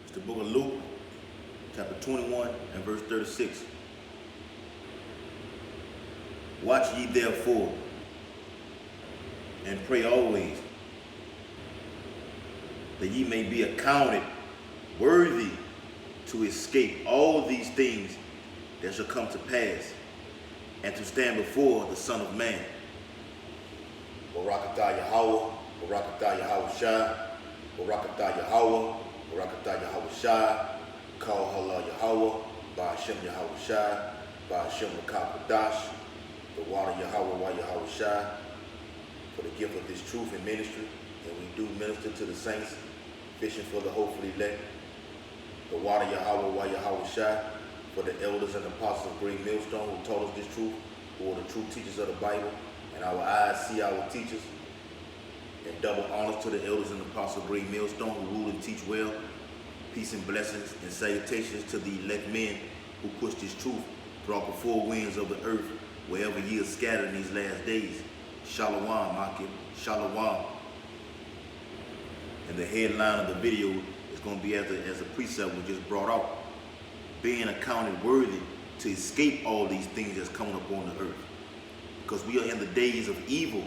It's the book of Luke, chapter 21 and verse 36. Watch ye therefore, and pray always, that ye may be accounted worthy to escape all these things that shall come to pass, and to stand before the Son of Man. Barakatah Yahweh, Barakatah Yahweh Shai, Barakatah Yahweh, Barakatah Yahweh Shai, Kal Halal Yahweh, Ba'ashem Yahweh Shai, Ba'ashem Makapadash, the water Yahweh, Wa Yahweh Shai, for the gift of this truth and ministry, and we do minister to the saints, fishing for the hopefully elect. The water Yahweh, Wa Yahweh Shai, for the elders and apostles of Great Millstone who taught us this truth, who are the true teachers of the Bible, and our eyes see our teachers. And double honors to the elders and apostles of Great Millstone who rule and teach well. Peace and blessings and salutations to the elect men who push this truth throughout the four winds of the earth, wherever ye are scattered in these last days. Shalom, Akim. Shalom. And the headline of the video is going to be as a precept we just brought out. Being accounted worthy to escape all these things that's coming up on the earth. Because we are in the days of evil.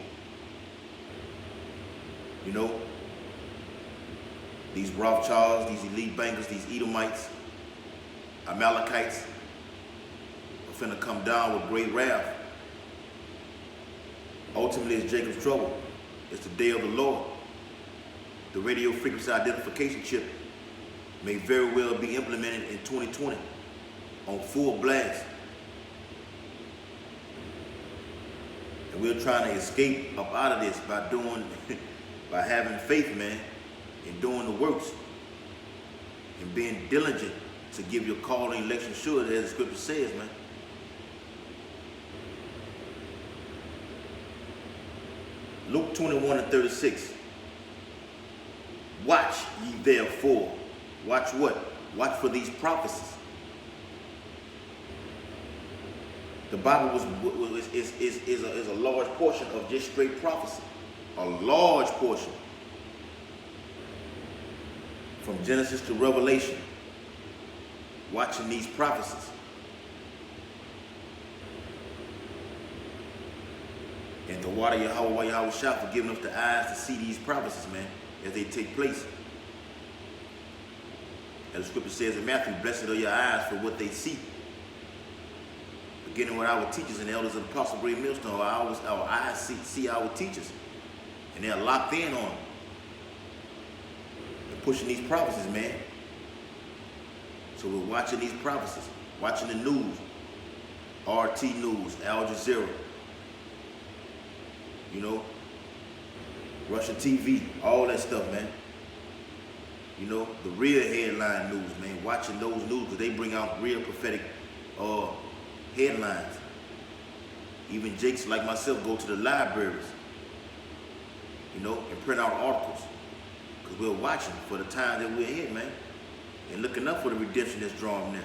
You know, these Rothschilds, these elite bankers, these Edomites, Amalekites are finna come down with great wrath. Ultimately, it's Jacob's trouble. It's the day of the Lord. The radio frequency identification chip may very well be implemented in 2020 on full blast. And we're trying to escape up out of this by having faith, man, and doing the works and being diligent to give your call and election sure, as the scripture says, man. Luke 21 and 36. Watch ye therefore. Watch what? Watch for these prophecies. The Bible is a large portion of just straight prophecy. A large portion. From Genesis to Revelation. Watching these prophecies. And the water Yahweh, Yahweh Shah for giving us the eyes to see these prophecies, man, as they take place. As the scripture says in Matthew, blessed are your eyes for what they see. Beginning with our teachers and elders of the Apostle Great Millstone, our eyes see our teachers. And they're locked in on them. They're pushing these prophecies, man. So we're watching these prophecies, watching the news, RT News, Al Jazeera, you know, Russia TV, all that stuff, man. You know, the real headline news, man. Watching those news because they bring out real prophetic headlines. Even jakes like myself go to the libraries, you know, and print out articles because we're watching for the time that we're in, man, and looking up for the redemption that's drawing near.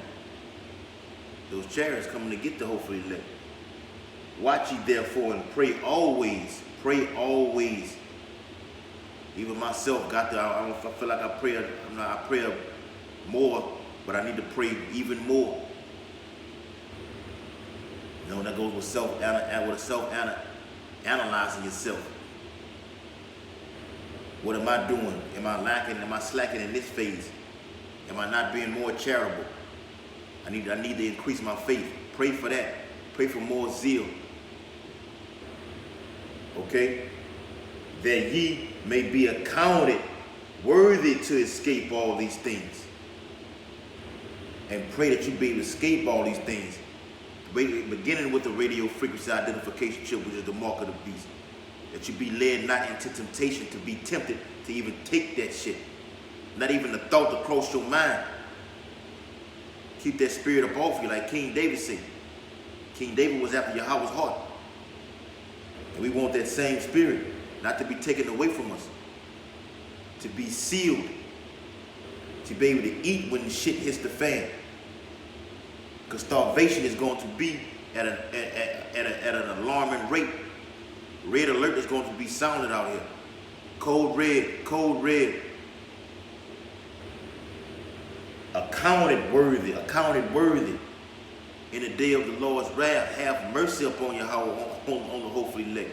Those chariots coming to get the hopefully elect. Watch ye therefore and pray always. Pray always. Even myself I feel like I pray more, but I need to pray even more. You know, that goes with self-analyzing yourself. What am I doing? Am I lacking? Am I slacking in this phase? Am I not being more charitable? I need to increase my faith. Pray for that. Pray for more zeal. Okay? That ye may be accounted worthy to escape all these things. And pray that you be able to escape all these things. Beginning with the radio frequency identification chip, which is the mark of the beast. That you be led not into temptation to be tempted to even take that shit. Not even the thought to cross your mind. Keep that spirit up off you like King David said. King David was after Yahweh's heart. And we want that same spirit not to be taken away from us. To be sealed. To be able to eat when the shit hits the fan. Because starvation is going to be at an alarming rate. Red alert is going to be sounded out here. Code red, code red. accounted worthy in the day of the Lord's wrath. Have mercy upon your on the hopeful elect.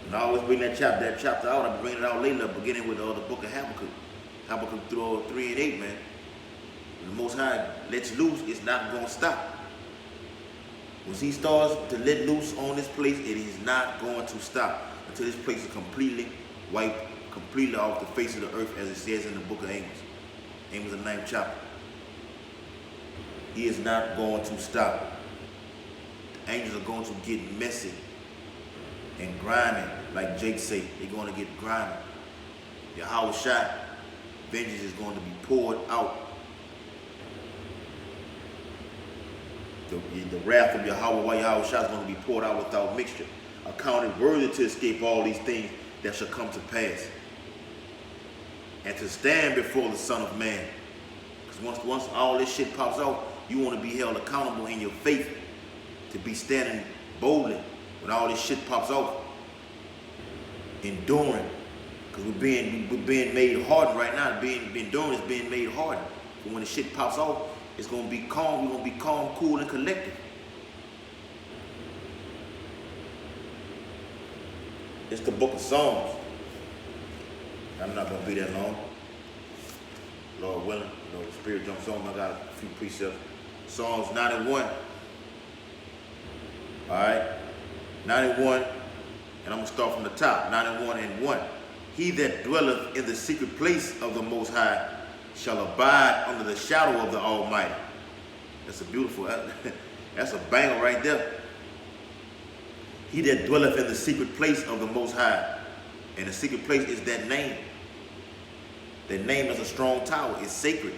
And I always bring that chapter out. I'll bring it out later, beginning with the book of Habakkuk. Habakkuk 3 and 8, man. When the Most High lets loose, it's not going to stop. Once he starts to let loose on this place, it is not going to stop until this place is completely wiped, completely off the face of the earth, as it says in the book of Amos. Amos, the 9th chapter. He is not going to stop. The angels are going to get messy and grimy, like Jake said. They're going to get grimy. Yahweh Shai, vengeance is going to be poured out. The wrath of Yahweh Shai is going to be poured out without mixture, accounted worthy to escape all these things that shall come to pass, and to stand before the Son of Man. Because once all this shit pops out, you want to be held accountable in your faith, to be standing boldly when all this shit pops off, enduring. Because we're being made hardened right now. Enduring is being made hardened. But when the shit pops off, it's going to be calm. We're going to be calm, cool, and collected. It's the book of Psalms. I'm not going to be that long. Lord willing, the Spirit jumps on. I got a few precepts. Psalms 91. All right. 91. And I'm going to start from the top. 91 and 1. He that dwelleth in the secret place of the Most High shall abide under the shadow of the Almighty. That's a beautiful, that's a banger right there. He that dwelleth in the secret place of the Most High. And the secret place is that name. That name is a strong tower. It's sacred.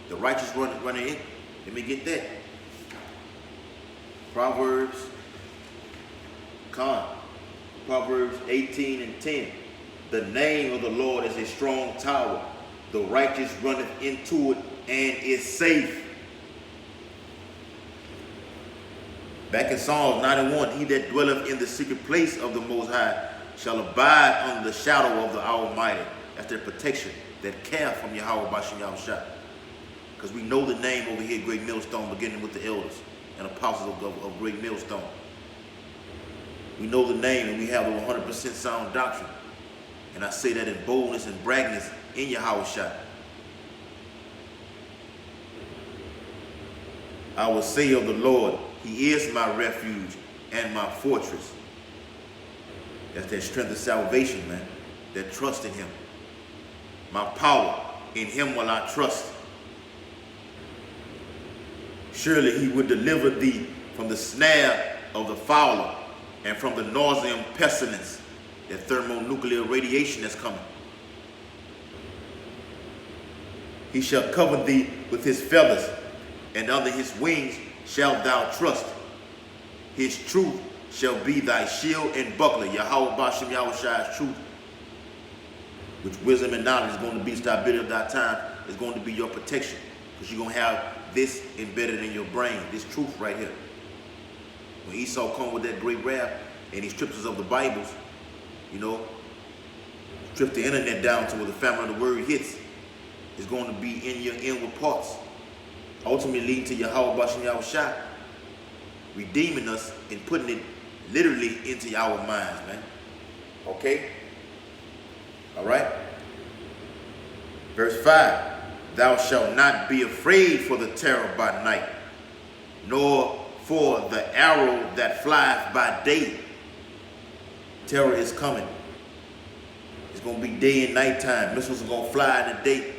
The righteous running in. Let me get that. Proverbs 18 and 10. The name of the Lord is a strong tower. The righteous runneth into it and is safe. Back in Psalms 91, he that dwelleth in the secret place of the Most High shall abide under the shadow of the Almighty. That's their protection, that care from Yahweh Bashem Yahushua. Because we know the name over here, Great Millstone, beginning with the elders and apostles of Great Millstone. We know the name, and we have a 100% sound doctrine. And I say that in boldness and braggness in Yahweh Shai. I will say of the Lord, he is my refuge and my fortress. That's that strength of salvation, man. That trust in him. My power, in him will I trust. Surely he would deliver thee from the snare of the fowler and from the nauseam pestilence, that thermonuclear radiation that's coming. He shall cover thee with his feathers, and under his wings shalt thou trust. His truth shall be thy shield and buckler. Yahweh Bashem Yahushua's truth, which wisdom and knowledge is going to be the stability of thy time, is going to be your protection. Because you're going to have this embedded in your brain, this truth right here. When Esau come with that great wrath and he strips us of the Bibles, you know, strip the internet down to where the family of the word hits, is going to be in your inward parts, ultimately leading to Yahweh Bashem Yahushua redeeming us and putting it literally into our minds, man. Okay? All right? Verse 5. Thou shalt not be afraid for the terror by night, nor for the arrow that flieth by day. Terror is coming. It's going to be day and night time. Missiles are going to fly in the day.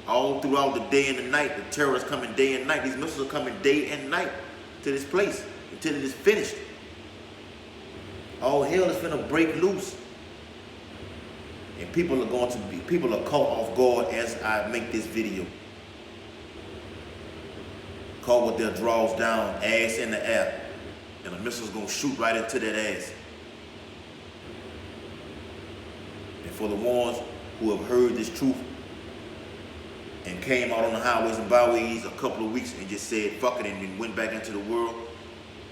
All throughout the day and the night, the terror is coming day and night. These missiles are coming day and night to this place until it is finished. All hell is going to break loose. And people are caught off guard as I make this video. Caught with their draws down, ass in the air. And the missile's going to shoot right into that ass. And for the ones who have heard this truth and came out on the highways and byways a couple of weeks and just said, fuck it, and then went back into the world,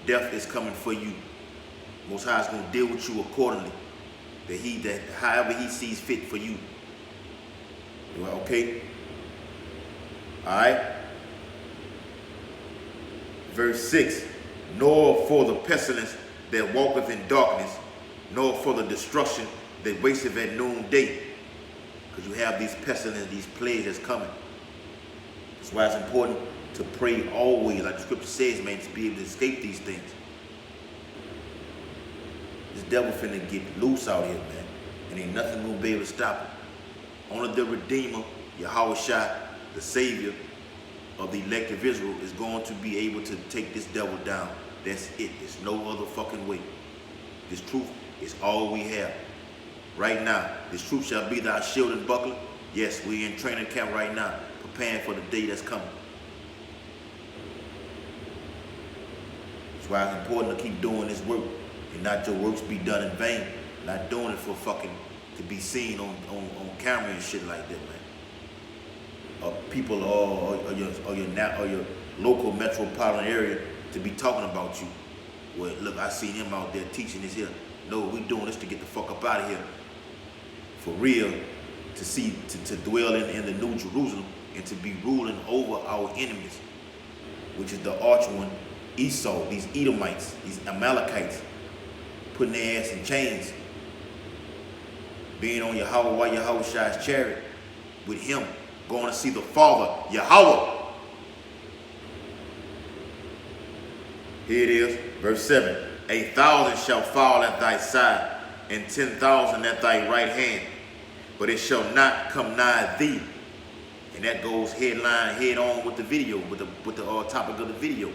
death is coming for you. Most High is going to deal with you accordingly. That however he sees fit for you. Okay? All right. Verse 6, nor for the pestilence that walketh in darkness, nor for the destruction that wasteth at noonday. Because you have these pestilence, these plagues that's coming. That's why it's important to pray always, like the scripture says, man, to be able to escape these things. This devil finna get loose out here, man. And ain't nothing gonna be able to stop him. Only the Redeemer, Yahushua, the Savior of the elect of Israel, is going to be able to take this devil down. That's it. There's no other fucking way. This truth is all we have. Right now, this truth shall be thy shield and buckler. Yes, we're in training camp right now, preparing for the day that's coming. That's why it's important to keep doing this work and not your works be done in vain. Not doing it for fucking to be seen on camera and shit like that, man. People or your local metropolitan area to be talking about you. Well, look, I seen him out there teaching this here. No, we doing this to get the fuck up out of here. For real, to dwell in the New Jerusalem and to be ruling over our enemies, which is the arch one, Esau, these Edomites, these Amalekites, putting their ass in chains, being on Yahushua's chariot with him, going to see the Father, Yahweh. Here it is, verse 7. 1,000 shall fall at thy side, and 10,000 at thy right hand, but it shall not come nigh thee. And that goes head on with the video, with the topic of the video.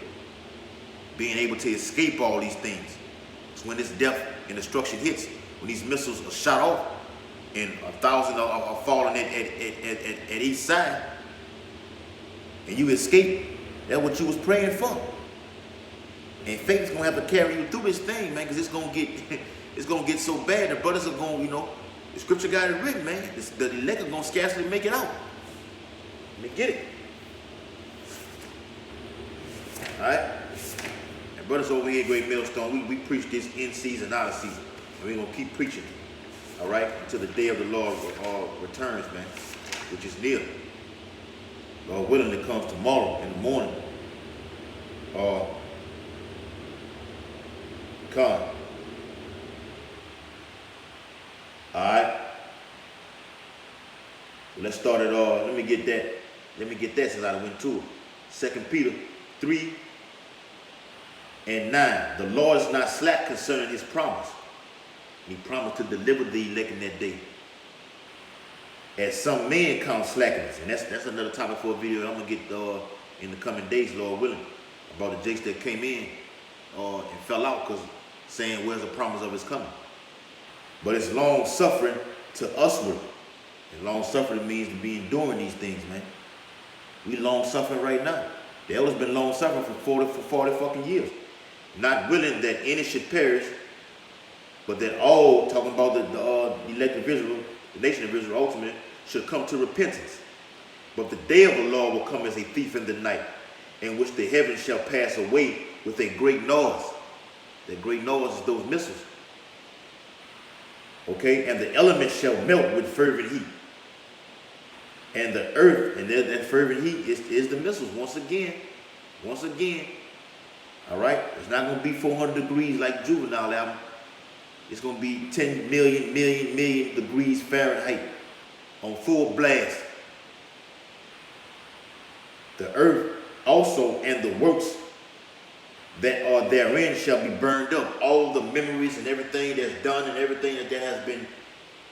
Being able to escape all these things. It's when this death and destruction hits, when these missiles are shot off, and 1,000 are falling at each side, and you escape. That's what you was praying for. And faith's gonna have to carry you through this thing, man, because it's gonna get so bad. The brothers are gonna, the scripture got it written, man. The elect are gonna scarcely make it out. Let me get it. All right. And brothers over here, Great Millstone, we preach this in season, out of season, and we're gonna keep preaching. All right, until the day of the Lord returns, man, which is near. Lord willing, it comes tomorrow in the morning. Come. All right. Well, let's start it off. Let me get that since I went to it. 2 Peter 3 and 9. The Lord is not slack concerning his promise. He promised to deliver the elect in that day. As some men count slackness. And that's another topic for a video I'm going to get in the coming days, Lord willing, about the jakes that came in and fell out because saying, where's the promise of his coming? But it's long suffering to usward. And long suffering means to be enduring these things, man. We long suffering right now. The elders been long suffering for 40 fucking years. Not willing that any should perish, but that all, talking about the elect of Israel, the nation of Israel ultimately, should come to repentance. But the day of the Lord will come as a thief in the night, in which the heavens shall pass away with a great noise. That great noise is those missiles. Okay, and the elements shall melt with fervent heat. And the earth, and that fervent heat is the missiles once again. All right, it's not going to be 400 degrees like Juvenile album. It's going to be 10 million degrees Fahrenheit on full blast. The earth also and the works that are therein shall be burned up. All the memories and everything that's done and everything that has been,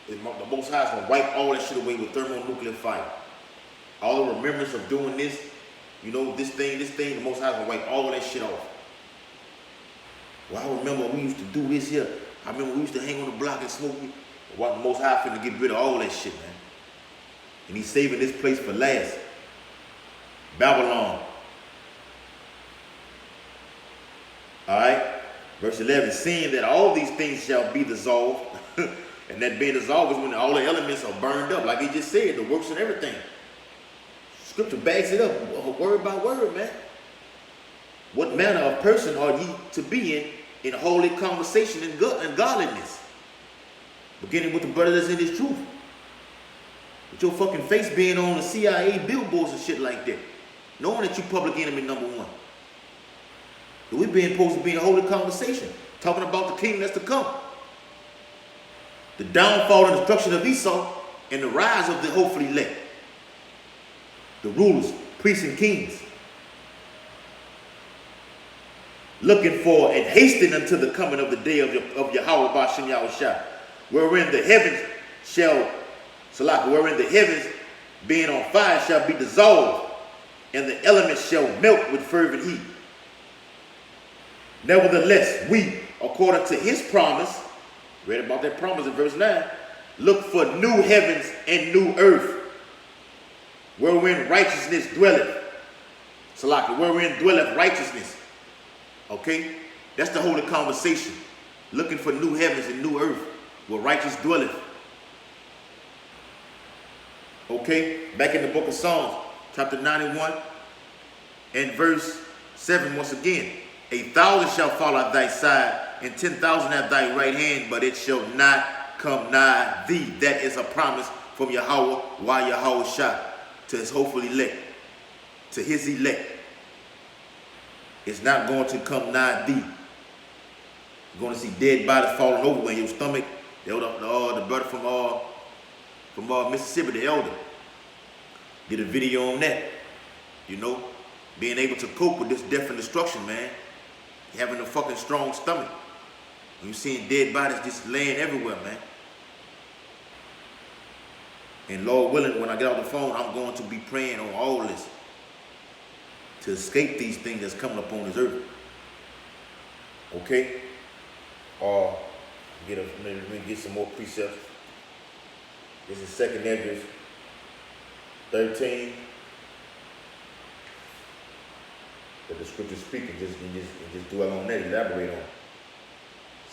the Most High is going to wipe all that shit away with thermonuclear fire. All the remembrance of doing this, this thing, the Most High is going to wipe all of that shit off. Well, I remember we used to do this here. I remember we used to hang on the block and smoke. Well, the Most High finna get rid of all that shit, man. And he's saving this place for last. Babylon. All right. Verse 11. Seeing that all these things shall be dissolved. And that being dissolved is when all the elements are burned up. Like he just said, the works and everything. Scripture backs it up word by word, man. What manner of person are ye to be in holy conversation and godliness? Beginning with the brother that's in his truth. With your fucking face being on the CIA billboards and shit like that. Knowing that you public enemy number one. We being supposed to be in a holy conversation. Talking about the kingdom that's to come. The downfall and destruction of Esau and the rise of the hopefully elect. The rulers, priests, and kings. Looking for and hasting unto the coming of the day of Yahweh Ba'ashem Yahushua, wherein the heavens wherein the heavens being on fire shall be dissolved, and the elements shall melt with fervent heat. Nevertheless, we, according to his promise, read about that promise in verse 9, look for new heavens and new earth, wherein righteousness dwelleth. Wherein dwelleth righteousness. Okay? That's the holy conversation. Looking for new heavens and new earth, where righteousness dwelleth. Okay? Back in the book of Psalms, chapter 91, and verse 7 once again. 1,000 shall fall at thy side, and 10,000 at thy right hand, but it shall not come nigh thee. That is a promise from Yahweh, why Yahweh shot to his hopeful elect, to his elect. It's not going to come nigh thee. You're going to see dead bodies falling over in your stomach. The brother from Mississippi, the elder, did a video on that. You know, being able to cope with this death and destruction, man. Having a fucking strong stomach. You seeing dead bodies just laying everywhere, man. And Lord willing, when I get off the phone, I'm going to be praying on all this to escape these things that's coming upon this earth. Okay? Let me get some more precepts. This is 2 Esdras 13. That the scripture speaking, just dwell on that, elaborate on.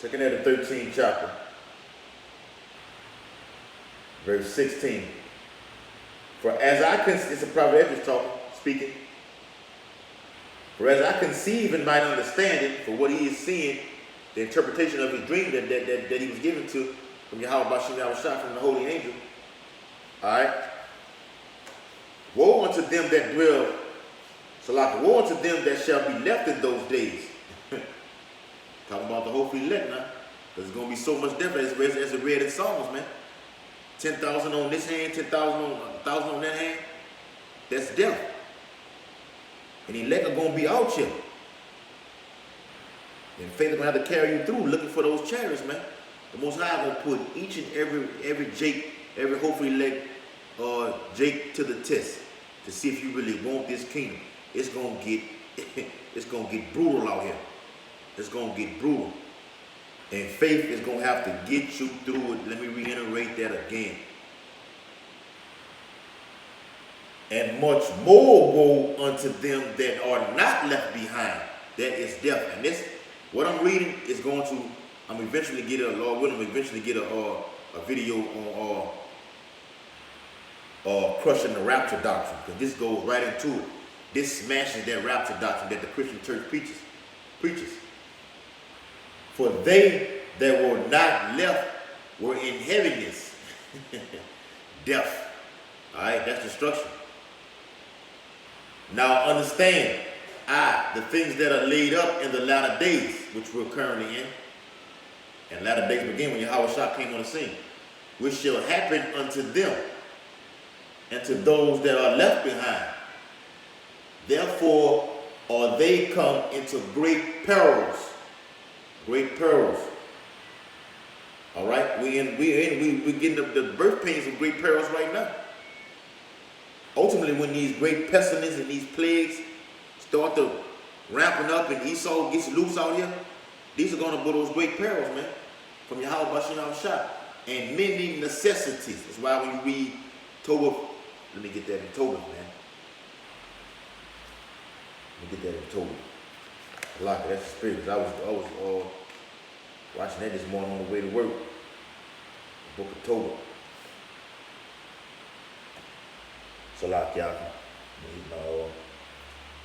2 Esdras 13 chapter, verse 16. For as I can, it's a prophet Esdras speaking. For as I conceive and might understand it, for what he is seeing, the interpretation of his dream that he was given to from Yahweh Ba'ashem Yahushua, from the holy angel. Alright. Woe unto them that dwell. Woe unto them that shall be left in those days. Talking about the hopeful elect now. There's going to be so much death as it read in Psalms, man. 10,000 on this hand, 1,000 on that hand. That's death. And the elect are going to be out here. And faith is going to have to carry you through looking for those chariots, man. The Most High going to put each and every Jake, every hopeful elect Jake to the test to see if you really want this kingdom. It's gonna get brutal out here. It's gonna get brutal. And faith is gonna have to get you through it. Let me reiterate that again. And much more woe unto them that are not left behind. That is death. And this, what I'm reading is going to, I'm eventually get Lord willing, eventually get a video on crushing the rapture doctrine. Because this goes right into it. This smashes that rapture doctrine that the Christian church preaches. For they that were not left were in heaviness. Death. Alright, that's destruction. Now understand, the things that are laid up in the latter days, which we're currently in, and latter days begin when Yahushua came on the scene, which shall happen unto them and to those that are left behind. Therefore are they come into great perils. Great perils. All right, we're getting the birth pains of great perils right now. Ultimately, when these great pestilence and these plagues start to ramping up and Esau gets loose out here, these are going to be those great perils, man, from Yahweh Ba'ashem Yahushua. And many necessities. That's why when you read Tobit, let me get that in Tobit, man. Let me get that in Tobit. Like that's the spirit. I was watching that this morning on the way to work. The book of Tobit. So like y'all can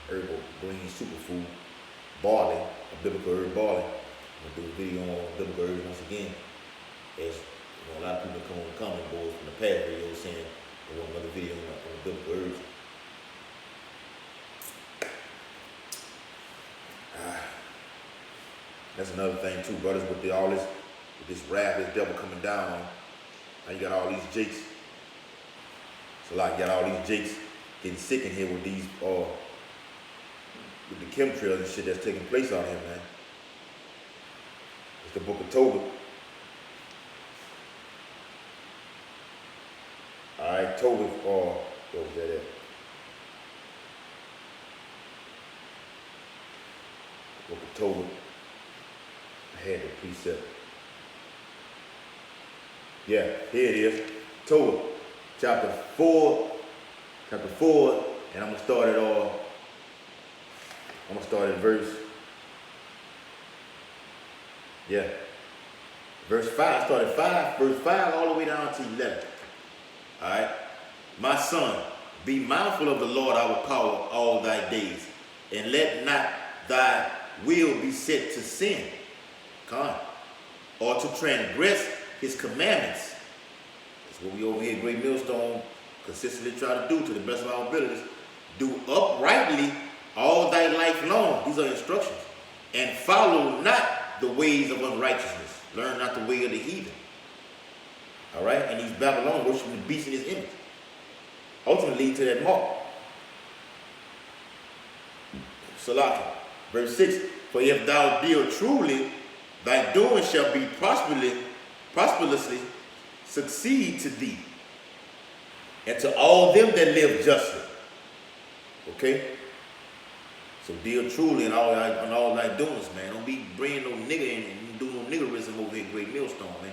herbal green superfood, barley, a biblical herb barley. I'm gonna do a video on biblical herbs once again. As you know, a lot of people come on the comment boards from the past video saying video on the biblical herbs. That's another thing too, brothers, with all this, with this wrath, this devil coming down on. Now you got all these jakes. So like you got all these jakes getting sick in here with these with the chemtrails and shit that's taking place out here, man. It's the book of Tobit. Alright, Tobit, what was that at? Book of Tobit. I had the precept. Yeah, here it is. Tobit, chapter 4, and I'm gonna start at verse 5. Start at 5, verse 5 all the way down to 11. Alright. My son, be mindful of the Lord our power all thy days, and let not thy will be set to sin, or to transgress his commandments. That's what we over here at Great Millstone consistently try to do to the best of our abilities. Do uprightly all thy life long. These are instructions. And follow not the ways of unrighteousness. Learn not the way of the heathen. All right? And these Babylonians worshiping the beast in his image. Ultimately lead to that mark. Salaki. Verse 6. For if thou deal truly, thy doing shall be prosperously succeed to thee, and to all them that live justly. Okay? So deal truly in all thy doings, man. Don't be bringing no nigger in and do no niggerism over here at Great Millstone, man.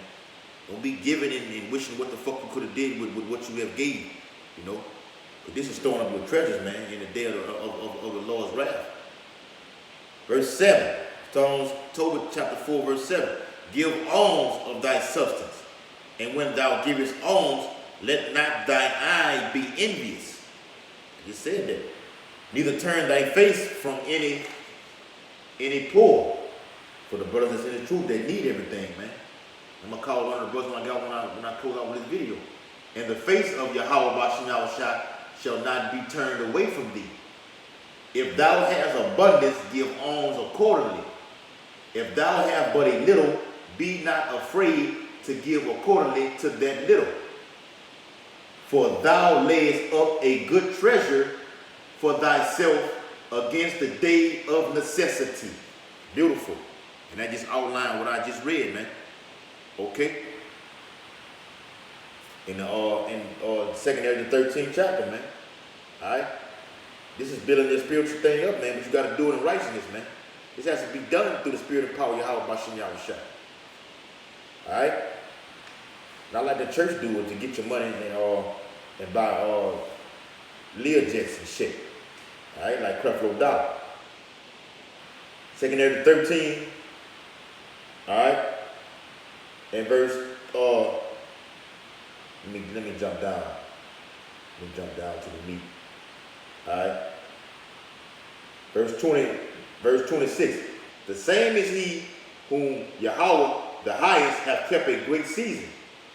Don't be giving and wishing what the fuck you could have did with what you have gave, you know. But this is storing up your treasures, man, in the day of the Lord's wrath. Verse 7. Tobit chapter 4, verse 7. Give alms of thy substance, and when thou givest alms, let not thine eye be envious. He said that. Neither turn thy face from any poor. For the brothers that's in the truth, they need everything, man. I'm gonna call one of the brothers when I close out with this video. And the face of Yahweh Bashem Yahushua shall not be turned away from thee. If thou hast abundance, give alms accordingly. If thou hast but a little, be not afraid to give accordingly to that little. For thou layest up a good treasure for thyself against the day of necessity. Beautiful. And I just outlined what I just read, man. Okay? In the 2nd to 13th chapter, man. Alright? This is building this spiritual thing up, man, but you got to do it in righteousness, man. This has to be done through the spirit and power of Yahweh Bashem Yahushua. Alright? Not like the church do it to get your money and buy Learjets and shit. Alright? Like Creflo Dollar. 2nd to 13. Alright? And verse, let me jump down. Let me jump down to the meat. Alright? Verse 26. The same is he whom Yahweh the highest hath kept a great season,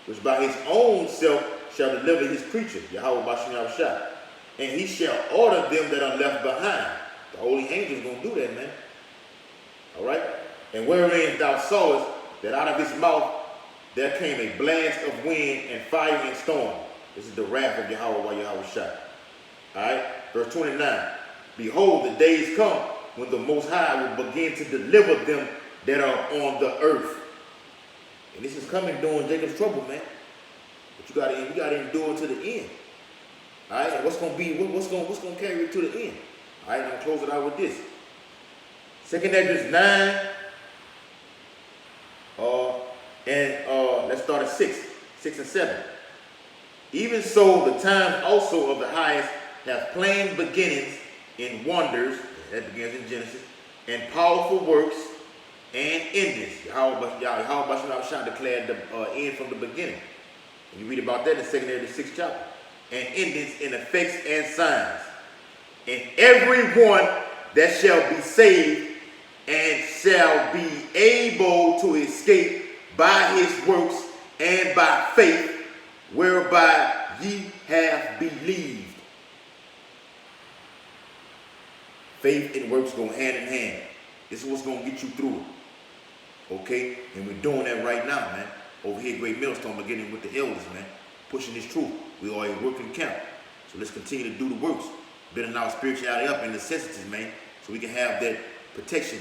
which by his own self shall deliver his creature, Yahweh Bashem Yahushua. And he shall order them that are left behind. The holy angels gonna do that, man. Alright? And wherein thou sawest that out of his mouth there came a blast of wind and fire and storm. This is the wrath of Yahweh Yahushua. Alright? Verse 29. Behold, the days come when the Most High will begin to deliver them that are on the earth. And this is coming during Jacob's trouble, man. But you gotta endure to the end. Alright, and what's gonna carry it to the end? Alright, I'm gonna close it out with this. 2nd Esdras 9. Let's start at 6 and 7. Even so, the times also of the highest have plain beginnings in wonders, that begins in Genesis, and powerful works and endings. Yahweh Bashem Yahushua declared the end from the beginning. And you read about that in 2nd Esdras 6th chapter. And endings in effects and signs. And everyone that shall be saved and shall be able to escape by his works and by faith, whereby ye have believed. Faith and works go hand in hand. This is what's going to get you through it. Okay? And we're doing that right now, man. Over here at Great Millstone, we're getting with the elders, man. Pushing this truth. We are a working camp. So let's continue to do the works. Building our spirituality up and necessities, man. So we can have that protection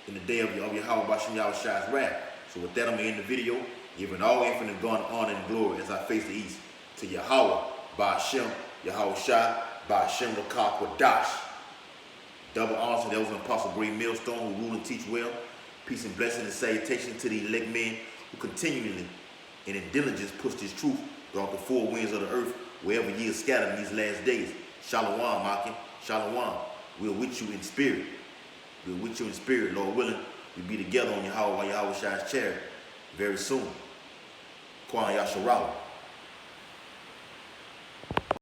in the day of Yahweh Bashim Yahweh's wrath. So with that, I'm going to end the video. Giving all infinite honor and glory as I face the east. To Yahweh, Bashim, Yahweh Shai, Bashim Lakak Wadash. Double honor to those in Apostle Great Millstone who rule and teach well. Peace and blessing and salutation to the elect men who continually and in diligence push this truth throughout the four winds of the earth, wherever ye are scattered in these last days. Shalom, Akim. Shalom. We're with you in spirit. We're with you in spirit, Lord willing. We'll be together on Yahweh Shai's chair very soon. Kwan Yasharawah.